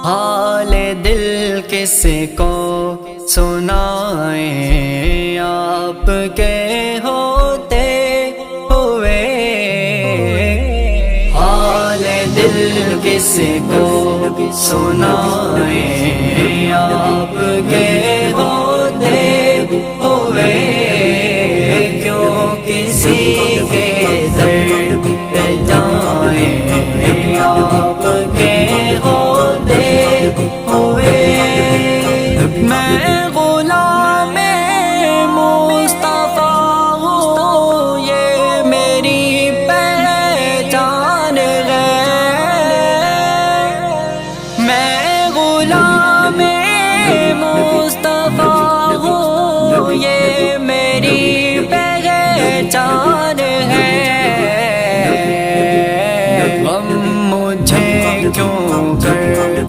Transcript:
حال دل کس کو سنائیں آپ کے ہوتے ہوئے، حال دل کس کو سنائیں آپ کے ہوتے ہوئے، کیوں کسی کے درد پہ جائیں آپ کے ہوتے ہوئے۔ میں غلام مصطفیٰ ہوں، یہ میری پہچان ہے، میں غلام مصطفیٰ ہوں، یہ